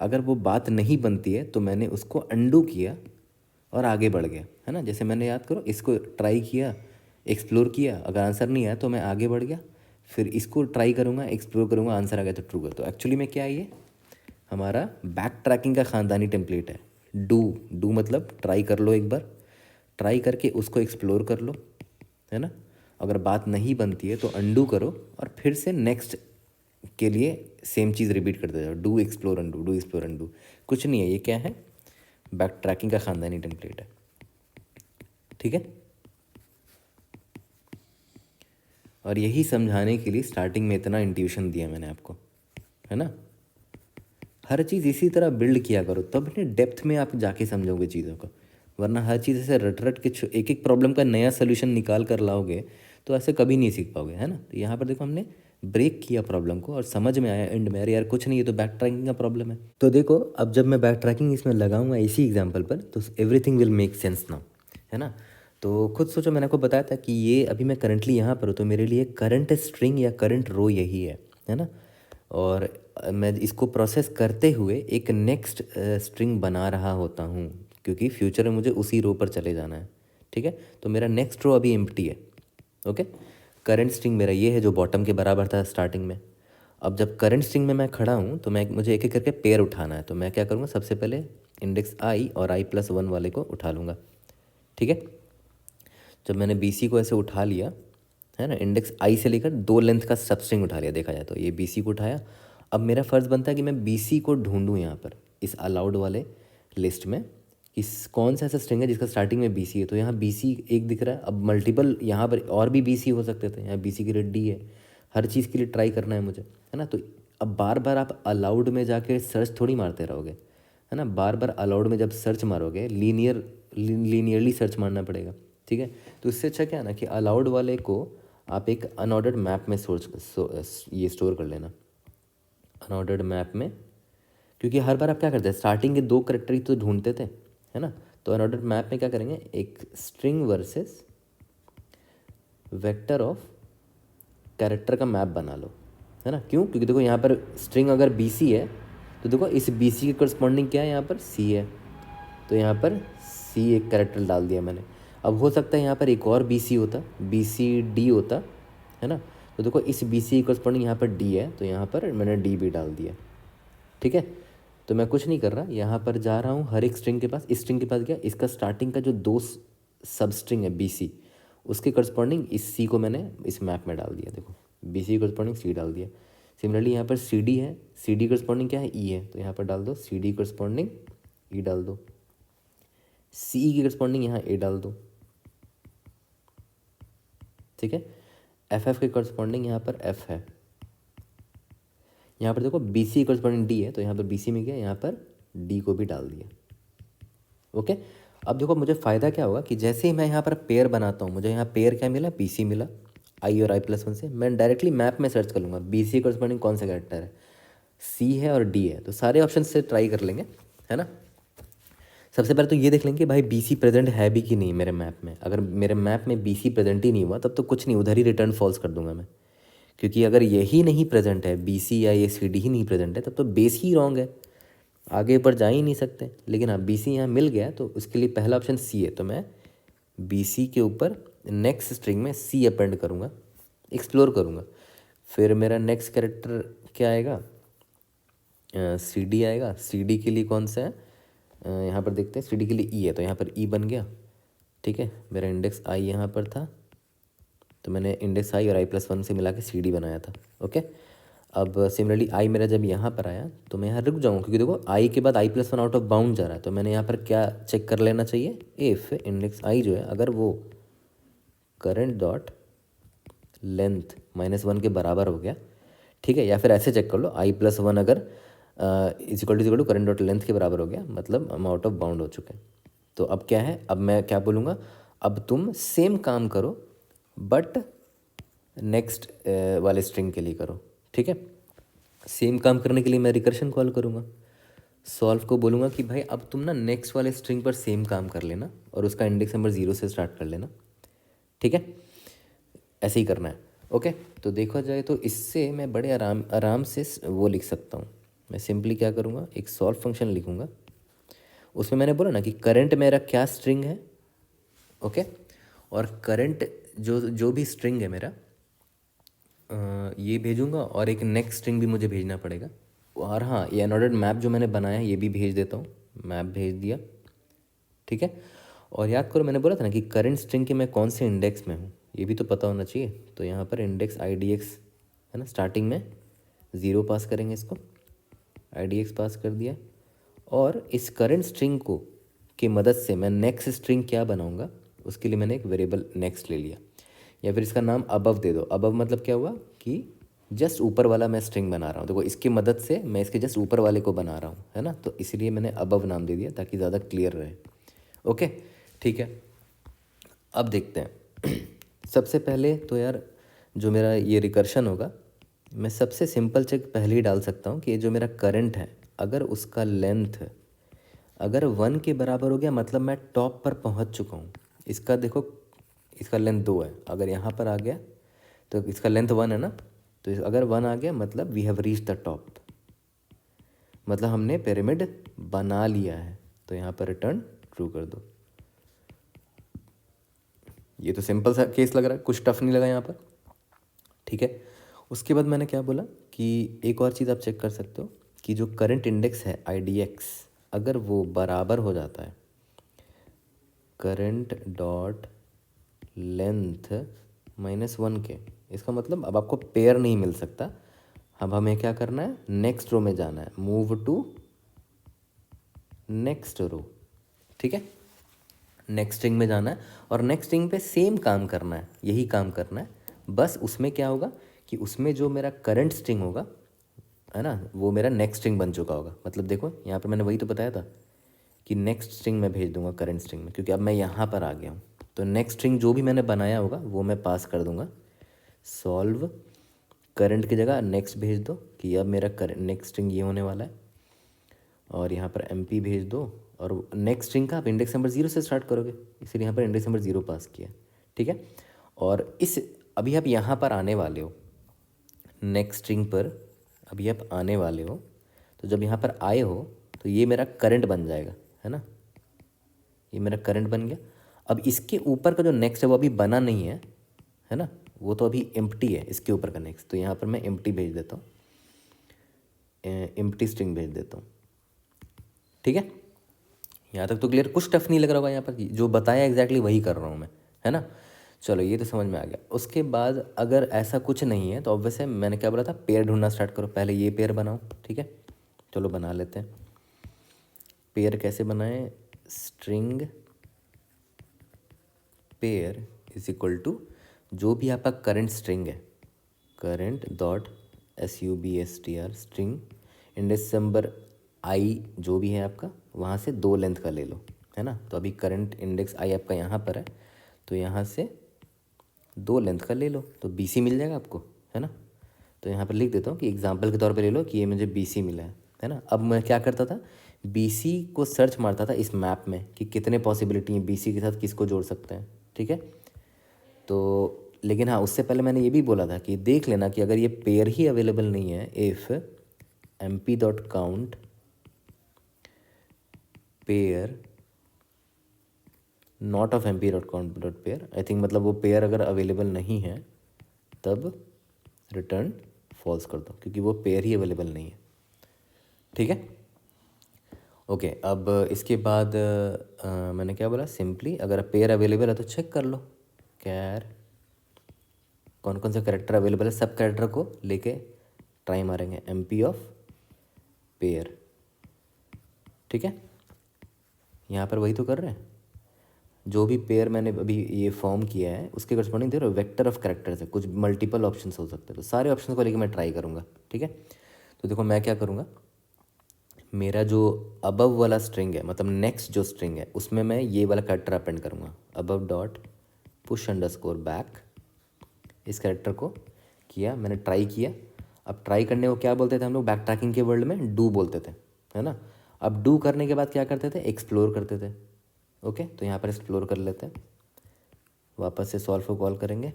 अगर वो बात नहीं बनती है तो मैंने उसको अंडू किया और आगे बढ़ गया, है ना। जैसे मैंने याद करो, इसको ट्राई किया, एक्सप्लोर किया, अगर आंसर नहीं आया तो मैं आगे बढ़ गया, फिर इसको ट्राई करूँगा, एक्सप्लोर करूँगा, आंसर आ गया तो ट्रू है। तो एक्चुअली में क्या है, ये हमारा बैक ट्रैकिंग का ख़ानदानी टेम्पलेट है। डू मतलब ट्राई कर लो, एक बार ट्राई करके उसको एक्सप्लोर कर लो, है ना। अगर बात नहीं बनती है तो अंडू करो और फिर से नेक्स्ट के लिए सेम चीज़ रिपीट करते जाओ, do explore undo, do explore undo. कुछ नहीं है, ये क्या है, बैक ट्रैकिंग का ख़ानदानी टेम्पलेट है, ठीक है। और यही समझाने के लिए स्टार्टिंग में इतना इंट्यूशन दिया मैंने आपको, है ना। हर चीज़ इसी तरह बिल्ड किया करो, तब ने डेप्थ में आप जाके समझोगे चीज़ों को। वरना हर चीज़ ऐसे रट रट के एक एक प्रॉब्लम का नया सोल्यूशन निकाल कर लाओगे तो ऐसे कभी नहीं सीख पाओगे, है ना। तो यहाँ पर देखो, हमने ब्रेक किया प्रॉब्लम को और समझ में आया एंड में, अरे यार कुछ नहीं, ये तो बैक ट्रैकिंग का प्रॉब्लम है। तो देखो, अब जब मैं बैक ट्रैकिंग इसमें लगाऊंगा इसी एग्जाम्पल पर, तो everything will make sense now, है ना। तो खुद सोचो, मैंने आपको बताया था कि ये अभी मैं करंटली यहाँ पर हूँ, तो मेरे लिए करंट स्ट्रिंग या करंट रो यही है ना। और मैं इसको प्रोसेस करते हुए एक नेक्स्ट स्ट्रिंग बना रहा होता हूँ, क्योंकि फ्यूचर में मुझे उसी रो पर चले जाना है, ठीक है। तो मेरा नेक्स्ट रो अभी एम्प्टी है, ओके। करंट स्ट्रिंग मेरा ये है जो बॉटम के बराबर था स्टार्टिंग में। अब जब करंट स्ट्रिंग में मैं खड़ा हूँ तो मुझे एक एक करके पेयर उठाना है। तो मैं क्या करूँगा, सबसे पहले इंडेक्स आई और i+1 वाले को उठा लूँगा। ठीक है, जब मैंने बी सी को ऐसे उठा लिया है ना, इंडेक्स आई से लेकर 2 लेंथ का सब स्ट्रिंग उठा लिया, देखा जाए तो ये बी सी को उठाया। अब मेरा फ़र्ज़ बनता है कि मैं बी सी को ढूंढूँ यहाँ पर इस अलाउड वाले लिस्ट में कि कौन सा ऐसा स्ट्रिंग है जिसका स्टार्टिंग में बी सी है। तो यहाँ बी सी एक दिख रहा है। अब मल्टीपल यहाँ पर और भी बी सी हो सकते थे, यहाँ बी सी की रेट डी है। हर चीज़ के लिए ट्राई करना है मुझे, है ना। तो अब बार बार आप अलाउड में जाके सर्च थोड़ी मारते रहोगे, है ना। बार बार अलाउड में जब सर्च मारोगे लीनियरली सर्च मारना पड़ेगा। ठीक है, तो इससे अच्छा क्या है ना कि अलाउड वाले को आप एक अनऑर्डर्ड मैप में ये स्टोर कर लेना, अनऑर्डर्ड मैप में। क्योंकि हर बार आप क्या करते हैं, स्टार्टिंग के 2 करेक्टर ही तो ढूंढते थे, है ना। तो अनऑर्डर्ड मैप में क्या करेंगे, एक string versus vector of character का मैप बना लो, है ना। क्यों, क्योंकि देखो यहाँ पर स्ट्रिंग अगर बी सी है तो देखो इस बी सी के करस्पॉन्डिंग क्या है, यहाँ पर सी है। तो यहाँ पर सी एक कैरेक्टर डाल दिया मैंने। अब हो सकता है यहाँ पर एक और बी सी होता, बी सी डी होता, है ना। तो देखो इस बी सी के करस्पॉन्डिंग यहाँ पर डी है, तो यहाँ पर मैंने डी भी डाल दिया। ठीक है, तो मैं कुछ नहीं कर रहा, यहाँ पर जा रहा हूँ हर एक स्ट्रिंग के पास। इस स्ट्रिंग के पास गया, इसका स्टार्टिंग का जो 2 सब स्ट्रिंग है बी सी, उसके करस्पॉन्डिंग इस सी को मैंने इस मैप में डाल दिया। देखो बी सी करस्पॉन्डिंग सी डाल दिया। सिमिलरली यहाँ पर सी डी है, सी डी करस्पॉन्डिंग क्या है, ई है, तो यहाँ पर डाल दो सी डी करस्पॉन्डिंग ई डाल दो। सी की करस्पॉन्डिंग यहाँ ए डाल दो। ठीक है, एफ एफ के करस्पॉन्डिंग यहाँ पर एफ है। यहाँ पर देखो बी सी करस्पॉन्डिंग डी है, तो यहाँ पर बी सी में गया, यहाँ पर डी को भी डाल दिया। ओके, अब देखो मुझे फ़ायदा क्या होगा कि जैसे ही मैं यहाँ पर पेयर बनाता हूँ, मुझे यहाँ पेयर क्या मिला, बी सी मिला आई और i+1 से। मैं डायरेक्टली मैप में सर्च कर लूँगा बी सी करस्पॉन्डिंग कौन सा कैरेक्टर है, सी है और डी है। तो सारे ऑप्शन से ट्राई कर लेंगे, है ना। सबसे पहले तो ये देख लेंगे कि भाई बी सी प्रेजेंट है भी कि नहीं मेरे मैप में। अगर मेरे मैप में बी सी प्रेजेंट ही नहीं हुआ तब तो कुछ नहीं, उधर ही रिटर्न फॉल्स कर दूंगा मैं। क्योंकि अगर यही नहीं प्रेजेंट है, बी सी या ये सी डी ही नहीं प्रेजेंट है, तब तो बेस ही रॉन्ग है, आगे ऊपर जा ही नहीं सकते। लेकिन हाँ, बी सी यहाँ मिल गया तो उसके लिए पहला ऑप्शन सी है, तो मैं बी सी के ऊपर नेक्स्ट स्ट्रिंग में सी अपेंड करूँगा, एक्सप्लोर करूँगा। फिर मेरा नेक्स्ट कैरेक्टर क्या आएगा, सी डी आएगा। सी डी के लिए कौन सा है, यहाँ पर देखते हैं, सी डी के लिए ई है, तो यहाँ पर ई बन गया। ठीक है, मेरा इंडेक्स आई यहाँ पर था, तो मैंने इंडेक्स आई और i+1 से मिला के सी डी बनाया था। ओके, अब सिमिलरली आई मेरा जब यहाँ पर आया तो मैं यहाँ रुक जाऊँगा, क्योंकि देखो आई के बाद i+1 आउट ऑफ बाउंड जा रहा है। तो मैंने यहाँ पर क्या चेक कर लेना चाहिए, इफ़ इंडेक्स आई जो है अगर वो करंट डॉट लेंथ -1 के बराबर हो गया, ठीक है, या फिर ऐसे चेक कर लो i+1 अगर is equal to current dot length के बराबर हो गया, मतलब हम आउट ऑफ बाउंड हो चुके हैं। तो अब क्या है, अब मैं क्या बोलूँगा, अब तुम सेम काम करो बट नेक्स्ट वाले स्ट्रिंग के लिए करो। ठीक है, सेम काम करने के लिए मैं रिकर्शन कॉल करूँगा, सॉल्व को बोलूँगा कि भाई अब तुम ना नेक्स्ट वाले स्ट्रिंग पर सेम काम कर लेना और उसका इंडेक्स नंबर 0 से स्टार्ट कर लेना। ठीक है, ऐसे ही करना है। ओके, तो देखा जाए तो इससे मैं बड़े आराम से वो लिख सकता हूँ। मैं सिंपली क्या करूँगा, एक सॉल्व फंक्शन लिखूँगा, उसमें मैंने बोला ना कि करंट मेरा क्या स्ट्रिंग है। ओके, और करंट जो जो भी स्ट्रिंग है मेरा ये भेजूँगा, और एक नेक्स्ट स्ट्रिंग भी मुझे भेजना पड़ेगा। और हाँ, ये अनऑर्डर्ड मैप जो मैंने बनाया है ये भी भेज देता हूँ, मैप भेज दिया। ठीक है, और याद करो मैंने बोला था ना कि करंट स्ट्रिंग के मैं कौन से इंडेक्स में हूँ, ये भी तो पता होना चाहिए। तो यहाँ पर इंडेक्स IDX है ना, स्टार्टिंग में 0 पास करेंगे, इसको IDX पास कर दिया। और इस करंट स्ट्रिंग को की मदद से मैं नेक्स्ट स्ट्रिंग क्या बनाऊँगा, उसके लिए मैंने एक वेरिएबल नेक्स्ट ले लिया, या फिर इसका नाम अबव दे दो। अबव मतलब क्या हुआ कि जस्ट ऊपर वाला मैं स्ट्रिंग बना रहा हूँ। देखो इसकी मदद से मैं इसके जस्ट ऊपर वाले को बना रहा हूँ, है ना, तो इसीलिए मैंने अबव नाम दे दिया ताकि ज़्यादा क्लियर रहे। ओके, ठीक है, अब देखते हैं। सबसे पहले तो यार जो मेरा ये रिकर्शन होगा, मैं सबसे सिंपल चेक पहले ही डाल सकता हूँ कि ये जो मेरा करंट है अगर उसका लेंथ अगर 1 के बराबर हो गया, मतलब मैं टॉप पर पहुँच चुका हूँ। इसका देखो, इसका लेंथ 2 है, अगर यहाँ पर आ गया तो इसका लेंथ 1 है ना, तो अगर 1 आ गया मतलब we have reach the top, मतलब हमने पिरामिड बना लिया है। तो यहाँ पर रिटर्न ट्रू कर दो। ये तो सिंपल सा केस लग रहा है, कुछ टफ नहीं लगा यहाँ पर। ठीक है, उसके बाद मैंने क्या बोला कि एक और चीज़ आप चेक कर सकते हो कि जो करंट इंडेक्स है IDX, अगर वो बराबर हो जाता है करंट डॉट लेंथ -1 के, इसका मतलब अब आपको पेयर नहीं मिल सकता। अब हमें क्या करना है, नेक्स्ट रो में जाना है, मूव टू नेक्स्ट रो। ठीक है, नेक्स्ट स्ट्रिंग में जाना है और नेक्स्ट स्ट्रिंग पे सेम काम करना है, यही काम करना है। बस उसमें क्या होगा कि उसमें जो मेरा करंट स्ट्रिंग होगा, है ना, वो मेरा नेक्स्ट स्ट्रिंग बन चुका होगा। मतलब देखो यहाँ पे मैंने वही तो बताया था कि नेक्स्ट स्ट्रिंग में भेज दूंगा करंट स्ट्रिंग में, क्योंकि अब मैं यहाँ पर आ गया हूँ। तो नेक्स्ट स्ट्रिंग जो भी मैंने बनाया होगा वो मैं पास कर दूंगा। सॉल्व करंट की जगह नेक्स्ट भेज दो कि अब मेरा नेक्स्ट स्ट्रिंग ये होने वाला है, और यहाँ पर MP भेज दो। और नेक्स्ट स्ट्रिंग का आप इंडेक्स नंबर 0 से स्टार्ट करोगे, इसलिए यहाँ पर इंडेक्स नंबर 0 पास किया। ठीक है, और इस अभी आप यहाँ पर आने वाले हो नेक्स्ट स्ट्रिंग पर, अभी आप आने वाले हो, तो जब यहाँ पर आए हो तो ये मेरा करंट बन जाएगा, है ना, ये मेरा करंट बन गया। अब इसके ऊपर का जो नेक्स्ट है वो अभी बना नहीं है ना, वो तो अभी एम्प्टी है इसके ऊपर का नेक्स्ट। तो यहाँ पर मैं एम्प्टी भेज देता हूँ, एम्प्टी स्ट्रिंग भेज देता हूँ। ठीक है, यहाँ तक तो क्लियर, कुछ टफ नहीं लग रहा होगा यहाँ पर, जो बताया एग्जैक्टली वही कर रहा हूँ मैं, है ना। चलो ये तो समझ में आ गया। उसके बाद अगर ऐसा कुछ नहीं है तो ऑब्वियस है, मैंने क्या बोला था, पेयर ढूंढना स्टार्ट करो। पहले ये पेयर बनाओ, ठीक है, चलो बना लेते हैं। पेयर कैसे बनाएं, string pair is equal to जो भी आपका करंट स्ट्रिंग है, current dot SUBSTR string index number I जो भी है आपका, वहाँ से 2 लेंथ का ले लो, है ना। तो अभी करंट इंडेक्स I आपका यहाँ पर है, तो यहाँ से 2 लेंथ का ले लो, तो BC मिल जाएगा आपको, है ना। तो यहाँ पर लिख देता हूँ कि एग्जाम्पल के तौर पे ले लो कि ये मुझे BC मिला है ना। अब मैं क्या करता था, BC को सर्च मारता था इस मैप में कि कितने पॉसिबिलिटी हैं BC के साथ, किसको जोड़ सकते हैं। ठीक है, तो लेकिन हाँ, उससे पहले मैंने ये भी बोला था कि देख लेना कि अगर ये पेयर ही अवेलेबल नहीं है, if mp.count pair not of mp.count.pair, I think मतलब वो पेयर अगर अवेलेबल नहीं है तब रिटर्न फॉल्स कर दो, क्योंकि वो पेयर ही अवेलेबल नहीं है। ठीक है, ओके। अब इसके बाद मैंने क्या बोला, सिंपली अगर पेयर अवेलेबल है तो चेक कर लो कैर कौन कौन सा करेक्टर अवेलेबल है, सब करेक्टर को लेके ट्राई मारेंगे MP ऑफ पेयर। ठीक है, यहाँ पर वही तो कर रहे हैं, जो भी पेयर मैंने अभी ये फॉर्म किया है उसके करस्पॉन्डिंग दे रहे हो वेक्टर ऑफ करेक्टर्स है, कुछ मल्टीपल ऑप्शंस हो सकते हैं, तो सारे ऑप्शंस को लेके मैं ट्राई करूँगा। ठीक है, तो देखो मैं क्या करूँगा, मेरा जो अबव वाला स्ट्रिंग है, मतलब नेक्स्ट जो स्ट्रिंग है, उसमें मैं ये वाला करेक्टर अपेंड करूँगा, above dot push underscore back. इस करेक्टर को किया, मैंने ट्राई किया। अब ट्राई करने को क्या बोलते थे हम लोग बैक ट्रैकिंग के वर्ल्ड में, डू बोलते थे, है ना। अब डू करने के बाद क्या करते थे, एक्सप्लोर करते थे। ओके, तो यहाँ पर एक्सप्लोर कर लेते हैं, वापस से सॉल्व को कॉल करेंगे,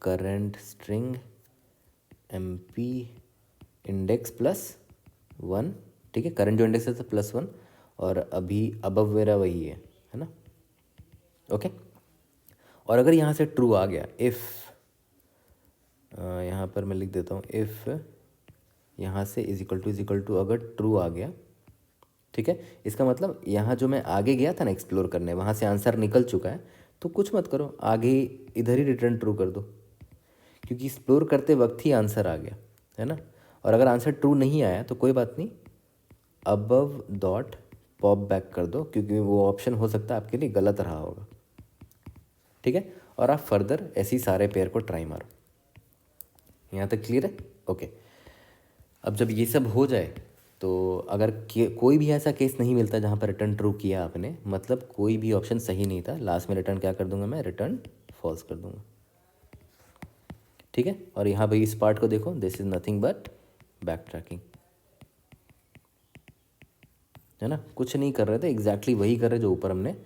करंट स्ट्रिंग MP इंडेक्स +1। ठीक है, करंट जो इंडेक्स है तो +1, और अभी अबव मेरा वही है ना। ओके, और अगर यहाँ से ट्रू आ गया, इफ़ यहाँ पर मैं लिख देता हूँ, इफ़ यहाँ से इज इक्वल टू अगर ट्रू आ गया, ठीक है, इसका मतलब यहाँ जो मैं आगे गया था ना एक्सप्लोर करने, वहाँ से आंसर निकल चुका है, तो कुछ मत करो, आगे इधर ही रिटर्न ट्रू कर दो, क्योंकि एक्सप्लोर करते वक्त ही आंसर आ गया, है ना। और अगर आंसर ट्रू नहीं आया तो कोई बात नहीं, अबव डॉट पॉप बैक कर दो, क्योंकि वो ऑप्शन हो सकता है आपके लिए गलत रहा होगा। ठीक है, और आप फर्दर ऐसे ही सारे पेयर को ट्राई मारो। यहाँ तक क्लियर है, ओके। अब जब ये सब हो जाए तो अगर कोई भी ऐसा केस नहीं मिलता जहाँ पर रिटर्न ट्रू किया आपने, मतलब कोई भी ऑप्शन सही नहीं था, लास्ट में रिटर्न क्या कर दूंगा मैं, रिटर्न फॉल्स कर दूंगा। ठीक है, और यहाँ भाई इस पार्ट को देखो, this is nothing but back tracking, है ना। कुछ नहीं कर रहे थे, एग्जैक्टली वही कर रहे जो ऊपर हमने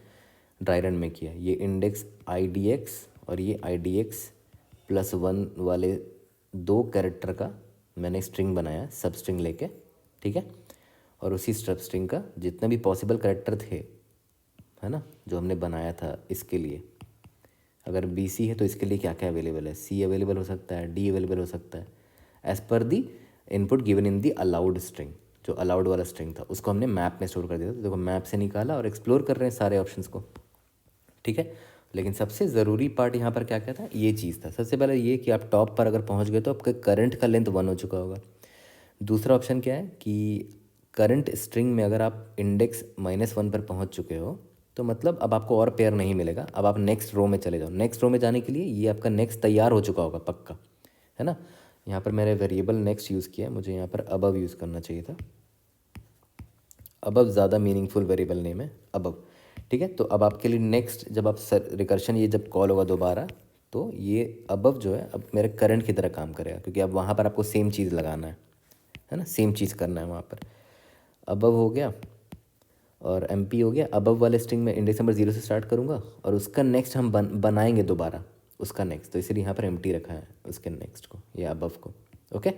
ड्राई रन में किया। ये इंडेक्स IDX और ये IDX +1 वाले 2 कैरेक्टर का मैंने स्ट्रिंग बनाया, सब स्ट्रिंग लेके। ठीक है, और उसी सब स्ट्रिंग का जितने भी पॉसिबल कैरेक्टर थे, है ना, जो हमने बनाया था इसके लिए, अगर BC है तो इसके लिए क्या क्या अवेलेबल है, C अवेलेबल हो सकता है, D अवेलेबल हो सकता है, एज पर the input given in the allowed string. जो अलाउड वाला स्ट्रिंग था उसको हमने मैप में स्टोर कर दिया था। तो देखो मैप से निकाला और एक्सप्लोर कर रहे हैं सारे ऑप्शंस को, ठीक है। लेकिन सबसे ज़रूरी पार्ट यहाँ पर क्या क्या था, ये चीज़ था। सबसे पहले ये कि आप टॉप पर अगर पहुँच गए तो आपके करंट का लेंथ 1 हो चुका होगा। दूसरा ऑप्शन क्या है कि करंट स्ट्रिंग में अगर आप इंडेक्स -1 पर पहुँच चुके हो तो मतलब अब आपको और पेयर नहीं मिलेगा, अब आप नेक्स्ट रो में चले जाओ। नेक्स्ट रो में जाने के लिए ये आपका नेक्स्ट तैयार हो चुका होगा पक्का, है ना। यहाँ पर मैंने वेरिएबल नेक्स्ट यूज़ किया, मुझे यहाँ पर अबव यूज़ करना चाहिए था। अबव ज़्यादा मीनिंगफुल वेरिएबल नेम है, अबव, ठीक है। तो अब आपके लिए नेक्स्ट जब आप रिकर्शन ये जब कॉल होगा दोबारा, तो ये अबव जो है अब मेरे करंट की तरह काम करेगा, क्योंकि अब वहाँ पर आपको सेम चीज़ लगाना है ना, सेम चीज़ करना है वहाँ पर। अबव हो गया और MP हो गया। अबव वाले स्ट्रिंग में इंडेक्स नंबर 0 से स्टार्ट करूँगा और उसका नेक्स्ट हम बनाएंगे दोबारा उसका नेक्स्ट, तो इसलिए यहाँ पर एम्प्टी रखा है उसके नेक्स्ट को या अबव को, ओके।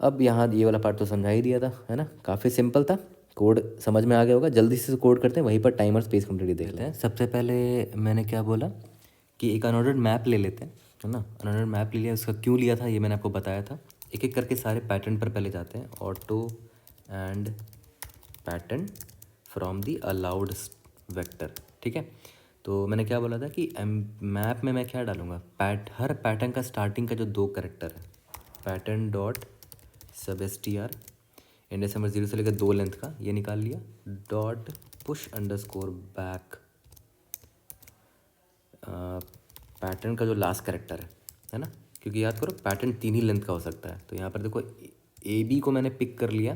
अब यहाँ ये वाला पार्ट तो समझा ही दिया था, है ना, काफ़ी सिंपल था। कोड समझ में आ गया होगा। जल्दी से कोड करते हैं, वहीं पर टाइमर स्पेस कंप्लीट देख लेते हैं। सबसे पहले मैंने क्या बोला कि एक अनऑर्डर्ड मैप ले लेते हैं, है ना। अनऑर्डर्ड मैप ले लिया, उसका क्यों लिया था ये मैंने आपको बताया था। एक एक करके सारे पैटर्न पर पहले जाते हैं। Auto and pattern from the allowed vector, ठीक है। तो मैंने क्या बोला था कि मैप में मैं क्या डालूंगा, हर पैटर्न का स्टार्टिंग का जो 2 कैरेक्टर है, pattern dot sub str index number 0 से लेकर 2 लेंथ का, ये निकाल लिया। Dot push underscore back pattern का जो लास्ट कैरेक्टर है ना, क्योंकि याद करो पैटर्न 3 ही लेंथ का हो सकता है। तो यहाँ पर देखो AB को मैंने पिक कर लिया,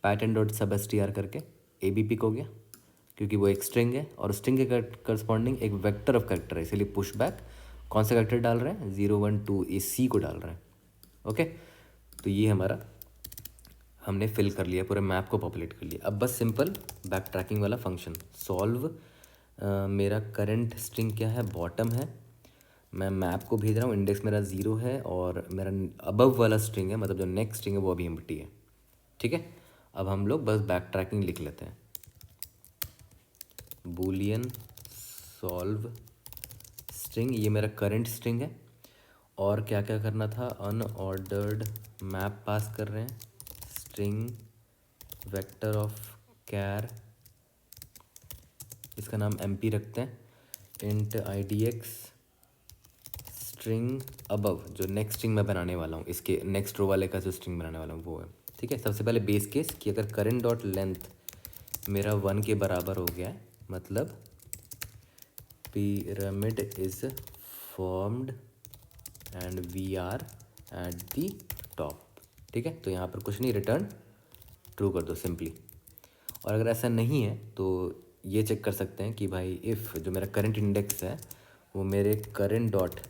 पैटर्न डॉट सब str करके AB पिक हो गया, क्योंकि वो एक स्ट्रिंग है और स्ट्रिंग के करस्पॉन्डिंग एक वेक्टर ऑफ कैरेक्टर है, इसीलिए पुश बैक कौन सा कैरेक्टर डाल रहे हैं, 0 1 2, ये C को डाल रहे हैं, ओके। तो ये हमारा हमने फिल कर लिया, पूरे मैप को पॉपुलेट कर लिया। अब बस सिंपल बैक ट्रैकिंग वाला फंक्शन सॉल्व। मेरा करंट स्ट्रिंग क्या है, बॉटम है, मैं मैप को भेज रहा हूँ, इंडेक्स मेरा 0 है और मेरा अबव वाला स्ट्रिंग है, मतलब जो नेक्स्ट स्ट्रिंग है वो अभी एम्प्टी है, ठीक है। अब हम लोग बस बैक ट्रैकिंग लिख लेते हैं, बूलियन सॉल्व स्ट्रिंग, ये मेरा करंट स्ट्रिंग है। और क्या क्या करना था, अनऑर्डर्ड मैप पास कर रहे हैं, स्ट्रिंग वेक्टर ऑफ कैर, इसका नाम MP रखते हैं, इंट IDX स्ट्रिंग अबव, जो नेक्स्ट स्ट्रिंग मैं बनाने वाला हूँ, इसके नेक्स्ट रो वाले का जो स्ट्रिंग बनाने वाला हूँ वो है, ठीक है। सबसे पहले बेस केस कि अगर करंट डॉट लेंथ मेरा 1 के बराबर हो गया है, मतलब pyramid is formed and we are at the top, ठीक है। तो यहाँ पर कुछ नहीं, रिटर्न ट्रू कर दो सिंपली। और अगर ऐसा नहीं है तो ये चेक कर सकते हैं कि भाई इफ़ जो मेरा करंट इंडेक्स है वो मेरे करंट डॉट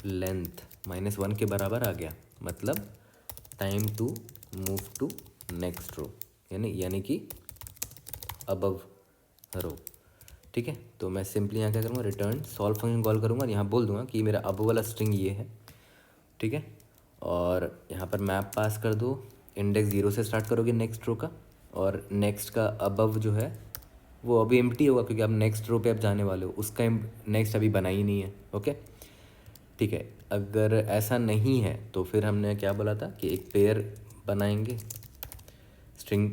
लेंथ -1 के बराबर आ गया, मतलब time to move to next row, यानी कि अबव रो, ठीक है। तो मैं सिंपली यहाँ क्या करूँगा, रिटर्न सॉल्व फंक्शन कॉल करूँगा, यहाँ बोल दूंगा कि मेरा अब वाला स्ट्रिंग ये है, ठीक है। और यहाँ पर मैप पास कर दो, इंडेक्स 0 से स्टार्ट करोगे नेक्स्ट रो का, और नेक्स्ट का अबव जो है वो अभी एम्प्टी होगा, क्योंकि आप नेक्स्ट रो पे आप जाने वाले हो, उसका नेक्स्ट अभी बना ही नहीं है, ओके, ठीक है। अगर ऐसा नहीं है तो फिर हमने क्या बोला था कि एक पेयर बनाएंगे, string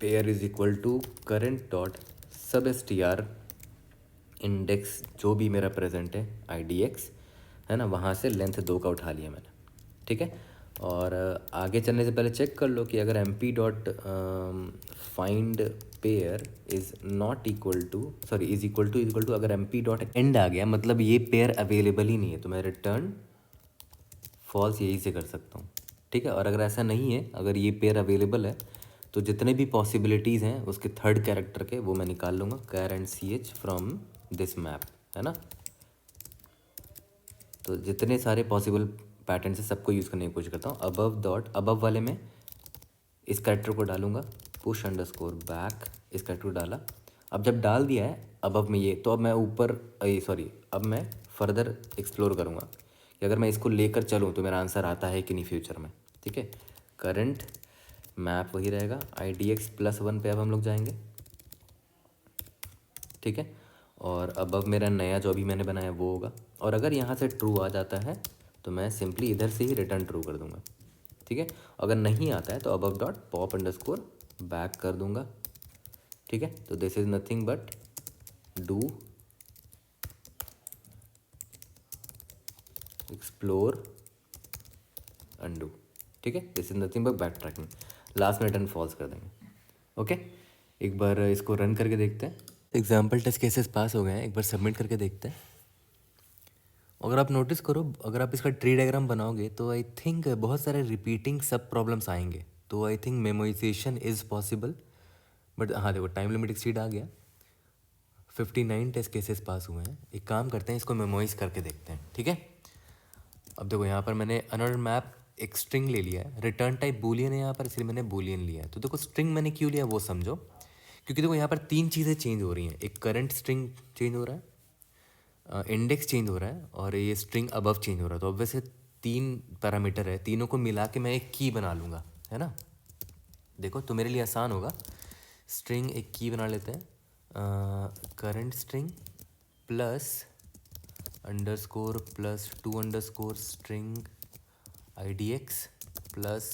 pair is equal to current dot sub str index जो भी मेरा प्रेजेंट है IDX, है ना, वहाँ से लेंथ 2 का उठा लिया मैंने, ठीक है। और आगे चलने से पहले चेक कर लो कि अगर MP dot find pair is not equal to, sorry is equal to अगर MP डॉट एंड आ गया, मतलब ये पेयर अवेलेबल ही नहीं है, तो मैं रिटर्न फॉल्स यही से कर सकता हूँ, ठीक है। और अगर ऐसा नहीं है, अगर ये पेयर अवेलेबल है, तो जितने भी पॉसिबिलिटीज़ हैं उसके थर्ड कैरेक्टर के वो मैं निकाल लूँगा, char and CH from this map, है ना। तो जितने सारे पॉसिबल पैटर्न से सबको यूज़ करने की कोशिश करता हूँ। अबव वाले में इस कैरेक्टर को डालूंगा, पुश अंडरस्कोर बैक, इस कैरेक्टर को डाला। अब जब डाल दिया है अबव में ये, तो अब मैं अब मैं फर्दर एक्सप्लोर करूँगा कि अगर मैं इसको लेकर चलूँ तो मेरा आंसर आता है कि नहीं फ्यूचर में, ठीक है। करंट मैप वही रहेगा, IDX +1 पे अब हम लोग जाएंगे, ठीक है। और अबव मेरा नया जो अभी मैंने बनाया वो होगा, और अगर यहाँ से ट्रू आ जाता है तो मैं सिंपली इधर से ही रिटर्न ट्रू कर दूंगा, ठीक है। अगर नहीं आता है तो above dot pop underscore back कर दूंगा, ठीक है। तो this is nothing but do explore undo, ठीक है। This is nothing but back tracking. Last में रिटर्न फॉल्स कर देंगे, ओके। एक बार इसको रन करके देखते हैं। एग्जाम्पल टेस्ट केसेस पास हो गए हैं, एक बार सबमिट करके देखते हैं। अगर आप नोटिस करो, अगर आप इसका ट्री डायग्राम बनाओगे तो आई थिंक बहुत सारे रिपीटिंग सब प्रॉब्लम्स आएंगे। तो I think memorisation is possible, but हाँ देखो टाइम लिमिट एक्सीड आ गया। 59 टेस्ट केसेस पास हुए हैं। एक काम करते हैं, इसको मेमोराइज करके देखते हैं, ठीक है। अब देखो यहाँ पर मैंने अनदर मैप एक स्ट्रिंग ले लिया है, रिटर्न टाइप बूलियन है यहाँ पर, इसलिए मैंने बूलियन लिया है। तो देखो स्ट्रिंग मैंने क्यों लिया वो समझो, क्योंकि देखो यहाँ पर तीन चीज़ें चेंज हो रही हैं। एक करंट स्ट्रिंग चेंज हो रहा है, इंडेक्स चेंज हो रहा है, और ये स्ट्रिंग अबव चेंज हो रहा है। तो ऑब्वियसली तीन पैरामीटर है, तीनों को मिला के मैं एक की बना लूँगा, है ना। देखो तो मेरे लिए आसान होगा, स्ट्रिंग एक की बना लेते हैं, current string plus underscore plus two underscore string IDX plus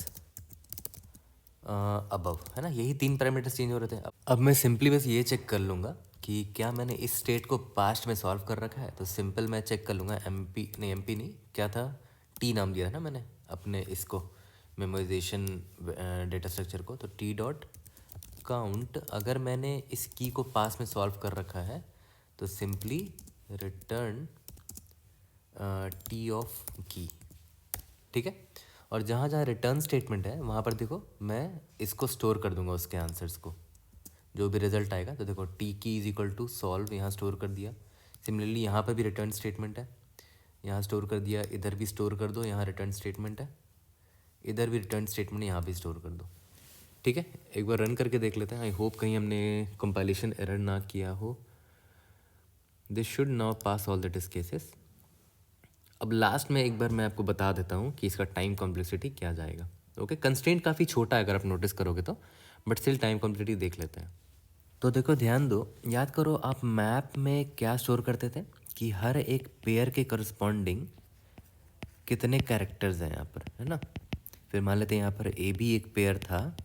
above, है ना। यही तीन पैरामीटर्स चेंज हो रहे थे। अब मैं सिंपली बस ये चेक कर लूँगा कि क्या मैंने इस स्टेट को पास्ट में सॉल्व कर रखा है। तो सिंपल मैं चेक कर लूँगा, MP नहीं, क्या था, टी नाम दिया था ना मैंने अपने इसको मेमोराइजेशन डेटा स्ट्रक्चर को। तो टी डॉट काउंट, अगर मैंने इस की को पास में सॉल्व कर रखा है तो सिंपली रिटर्न टी ऑफ की, ठीक है। और जहाँ जहाँ रिटर्न स्टेटमेंट है वहाँ पर देखो मैं इसको स्टोर कर दूंगा, उसके आंसर्स को, जो भी रिजल्ट आएगा। तो देखो टी की इज इक्वल टू सॉल्व, यहाँ स्टोर कर दिया। सिमिलरली यहाँ पर भी रिटर्न स्टेटमेंट है, यहाँ स्टोर कर दिया, इधर भी स्टोर कर दो, यहाँ रिटर्न स्टेटमेंट है, इधर भी रिटर्न स्टेटमेंट, यहाँ भी स्टोर कर दो, ठीक है। एक बार रन करके देख लेते हैं। आई होप कहीं हमने कंपाइलेशन एरर ना किया हो। This should now pass all the test cases. अब लास्ट में एक बार मैं आपको बता देता हूँ कि इसका टाइम कॉम्प्लेक्सिटी क्या जाएगा, ओके। कंस्ट्रेंट काफ़ी छोटा है अगर आप नोटिस करोगे तो, बट स्टिल टाइम कॉम्प्लेक्सिटी देख लेते हैं। तो देखो ध्यान दो, याद करो आप मैप में क्या स्टोर करते थे कि हर एक पेयर के करस्पॉन्डिंग कितने कैरेक्टर्स हैं यहाँ पर, है ना। फिर मान लेते हैं यहाँ पर ए भी एक पेयर था,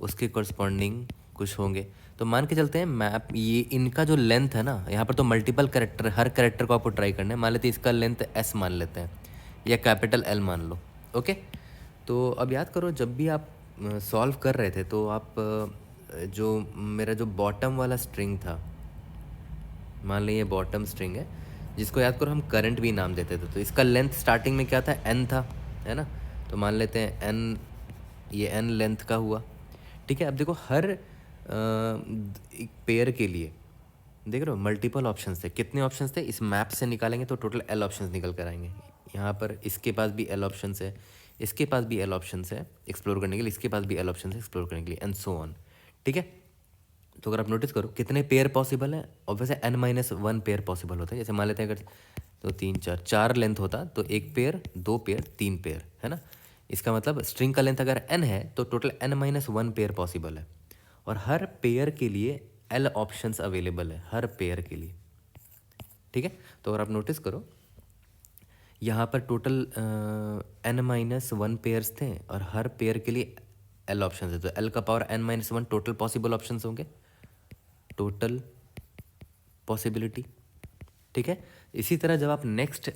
उसके करस्पॉन्डिंग कुछ होंगे। तो मान के चलते हैं मैप, ये इनका जो लेंथ है ना, यहाँ पर तो मल्टीपल कैरेक्टर, हर कैरेक्टर को आपको ट्राई करना है। मान लेते हैं इसका लेंथ S मान लेते हैं, या कैपिटल L मान लो, ओके। तो अब याद करो जब भी आप सॉल्व कर रहे थे तो आप जो मेरा जो बॉटम वाला स्ट्रिंग था, मान लीजिए बॉटम स्ट्रिंग है, जिसको याद करो हम करंट भी नाम देते थे। तो इसका लेंथ स्टार्टिंग में क्या था, n था, है ना। तो मान लेते हैं n, ये n लेंथ का हुआ, ठीक है। अब देखो हर एक पेयर के लिए देख रहे हो मल्टीपल ऑप्शंस थे। कितने ऑप्शंस थे, इस मैप से निकालेंगे तो टोटल L ऑप्शंस निकल कर आएंगे। यहाँ पर इसके पास भी L ऑप्शंस है, इसके पास भी L ऑप्शंस है एक्सप्लोर करने के लिए, इसके पास भी L ऑप्शंस है एक्सप्लोर करने के लिए, एंड सो ऑन, ठीक है। तो अगर आप नोटिस करो कितने पेयर पॉसिबल है, ऑब्वियसली n-1 पेयर पॉसिबल होता है। जैसे मान लेते हैं अगर तो 3 4 लेंथ होता तो एक पेयर, दो पेयर, तीन पेयर, है ना। इसका मतलब स्ट्रिंग का लेंथ अगर n है तो टोटल n-1 पेयर पॉसिबल है, और हर पेयर के लिए L ऑप्शंस अवेलेबल है, हर पेयर के लिए, ठीक है। तो अगर आप नोटिस करो यहाँ पर टोटल n-1 पेयर्स थे, और हर पेयर के लिए L ऑप्शंस है। तो L का power n-1 total possible options होंगे, टोटल पॉसिबिलिटी, ठीक है। इसी तरह जब आप नेक्स्ट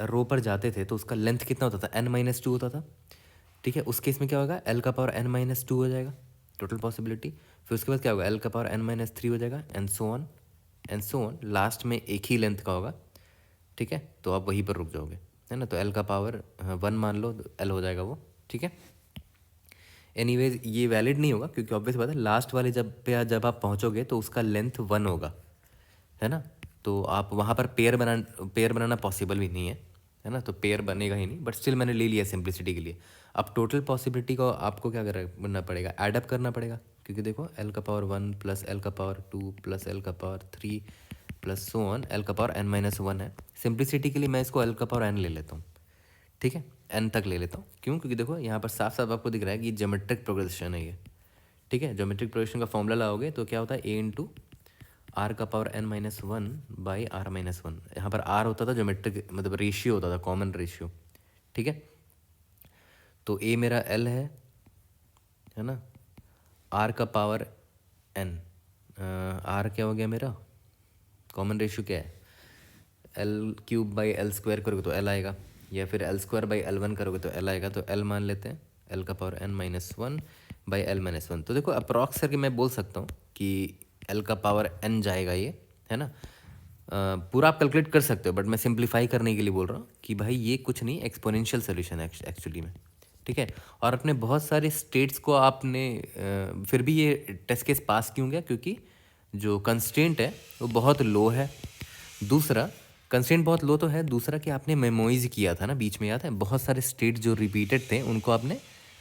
रो पर जाते थे तो उसका लेंथ कितना होता था, n-2 होता था, ठीक है। उस केस में क्या होगा, L का पावर n-2 हो जाएगा, टोटल पॉसिबिलिटी। फिर उसके बाद क्या होगा, L का पावर n-3 हो जाएगा, and so on and so on. Last में एक ही लेंथ का होगा, ठीक है। तो आप वहीं पर रुक जाओगे, है ना। तो L का पावर 1 मान लो, L हो जाएगा वो, ठीक है। एनीवेज ये वैलिड नहीं होगा, क्योंकि ऑब्वियस बात है लास्ट वाले जब आप पहुंचोगे तो उसका लेंथ 1 होगा, है ना। तो आप वहाँ पर पेयर बनाना पॉसिबल भी नहीं है ना। तो पेयर बनेगा ही नहीं, बट स्टिल मैंने ले लिया सिंप्लिसिटी के लिए। अब टोटल पॉसिबिलिटी को आपको क्या करना पड़ेगा, एडअप करना पड़ेगा, क्योंकि देखो L का पावर 1 प्लस L का पावर 2 प्लस L का power 3 plus so on, L का पावर n-1 है। सिंप्लिसिटी के लिए मैं इसको L का पावर n ले लेता हूँ, ठीक है, n तक ले लेता हूँ। क्यों, क्योंकि देखो यहाँ पर साफ साफ आपको दिख रहा है कि ज्योमेट्रिक प्रोग्रेशन है ये, ठीक है। ज्योमेट्रिक प्रोग्रेशन का फॉर्मूला लाओगे तो क्या होता है, a इंटू आर का power n minus one by R minus one. यहाँ पर आर होता था ज्योमेट्रिक मतलब रेशियो होता था, कॉमन रेशियो, ठीक है। तो ए मेरा एल है ना, आर का पावर एन, आर क्या हो गया मेरा, कॉमन रेशियो क्या है, L cube by L square करोगे तो एल आएगा, या फिर L square by L one करोगे तो एल आएगा। तो एल मान लेते हैं, एल का power N minus one by L minus one. तो देखो अप्रॉक्स करके मैं बोल सकता हूँ कि एल का पावर एन जाएगा ये, है ना। पूरा आप कैलकुलेट कर सकते हो, बट मैं सिंप्लीफाई करने के लिए बोल रहा हूँ कि भाई ये कुछ नहीं, एक्सपोनेंशियल सोल्यूशन है एक्चुअली में, ठीक है। और अपने बहुत सारे स्टेट्स को आपने फिर भी ये टेस्ट केस पास क्यों गया, क्योंकि जो कंस्ट्रेंट है वो बहुत लो है। दूसरा कंस्ट्रेंट बहुत लो तो है, दूसरा कि आपने मेमोइज किया था ना बीच में, याद है, बहुत सारे स्टेट जो रिपीटेड थे उनको आपने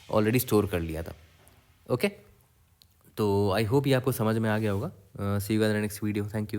ऑलरेडी स्टोर कर लिया था। ओके, तो आई होप ये आपको समझ में आ गया होगा। See you in the next video, thank you.